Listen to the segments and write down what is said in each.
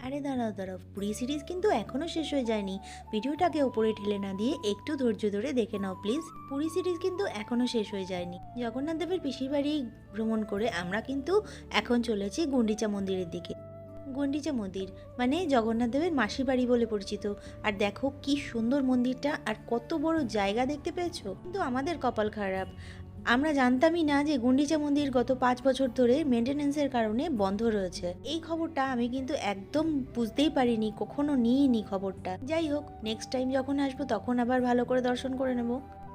আরে দাঁড়াও দাঁড়াও, পুরী সিরিজ কিন্তু এখনও শেষ হয়ে যায়নি। ভিডিওটাকে ওপরে ঠেলে না দিয়ে একটু ধৈর্য ধরে দেখে নাও প্লিজ। পুরী সিরিজ কিন্তু এখনও শেষ হয়ে যায়নি। জগন্নাথ দেবের পিসির বাড়ি ভ্রমণ করে আমরা কিন্তু এখন চলেছি গুন্ডিচা মন্দিরের দিকে। গুন্ডিচা মন্দির মানে জগন্নাথ দেবের মাসির বাড়ি বলে পরিচিত। আর দেখো কি সুন্দর মন্দিরটা, আর কত বড় জায়গা দেখতে পেয়েছো। কিন্তু আমাদের কপাল খারাপ, আমরা জানতামই না যে গুন্ডিচা মন্দির গত 5 বছর ধরে মেনটেনেন্সের কারণে বন্ধ রয়েছে। এই খবরটা আমি কিন্তু একদম বুঝতেই পারিনি, কখনো নিইনি খবরটা। যাই হোক, নেক্সট টাইম যখন আসবো তখন আবার ভালো করে দর্শন করে নেব।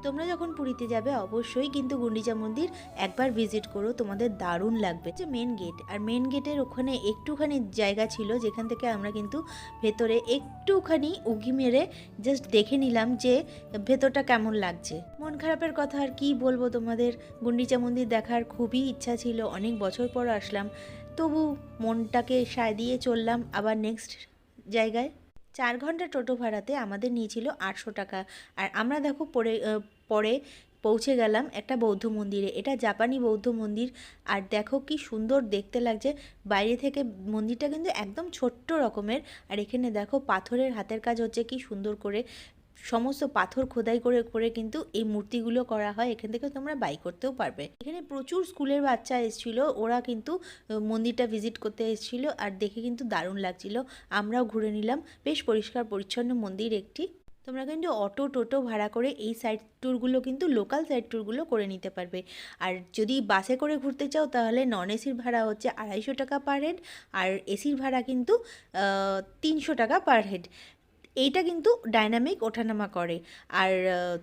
তোমরা যখন পুরীতে যাবে অবশ্যই কিন্তু গুন্ডিচা মন্দির একবার ভিজিট করো, তোমাদের দারুণ লাগবে। যে মেন গেট, আর মেন গেটের ওখানে একটুখানি জায়গা ছিল যেখান থেকে আমরা কিন্তু ভেতরে একটুখানি উঁকি মেরে জাস্ট দেখে নিলাম যে ভেতরটা কেমন লাগছে। মন খারাপের কথা আর কি বলবো তোমাদের, গুন্ডিচা মন্দির দেখার খুবই ইচ্ছা ছিল, অনেক বছর পর আসলাম, তবু মনটাকে সায় চললাম আবার নেক্সট জায়গায়। 4 ঘন্টা টোটো ভাড়াতে আমাদের নিয়েছিল 800 টাকা। আর আমরা দেখো পরে পৌঁছে গেলাম একটা বৌদ্ধ মন্দিরে। এটা জাপানি বৌদ্ধ মন্দির। আর দেখো কি সুন্দর দেখতে লাগছে বাইরে থেকে। মন্দিরটা কিন্তু একদম ছোট্ট রকমের। আর এখানে দেখো পাথরের হাতের কাজ হচ্ছে কি সুন্দর করে, সমস্ত পাথর খোদাই করে করে কিন্তু এই মূর্তিগুলো করা হয়। এখান থেকে তোমরা বাই করতেও পারবে। এখানে প্রচুর স্কুলের বাচ্চা এসেছিল, ওরা কিন্তু মন্দিরটা ভিজিট করতে এসেছিল, আর দেখে কিন্তু দারুণ লাগছিল। আমরাও ঘুরে নিলাম, বেশ পরিষ্কার পরিচ্ছন্ন মন্দির একটি। তোমরা কিন্তু অটো টোটো ভাড়া করে এই সাইড ট্যুরগুলো কিন্তু লোকাল সাইড ট্যুরগুলো করে নিতে পারবে। আর যদি বাসে করে ঘুরতে চাও তাহলে নন এসির ভাড়া হচ্ছে 250 টাকা পার হেড, আর এসির ভাড়া কিন্তু 300 টাকা পার হেড। এইটা কিন্তু ডাইনামিক ওঠানামা করে। আর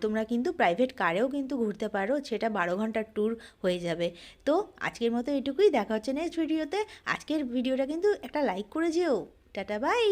তোমরা কিন্তু প্রাইভেট কারেও কিন্তু ঘুরতে পারো, সেটা 12 ঘন্টার ট্যুর হয়ে যাবে। তো আজকের মতো এটুকুই, দেখা হচ্ছে নেক্সট ভিডিওতে। আজকের ভিডিওটা কিন্তু একটা লাইক করে যেও। Tata bye.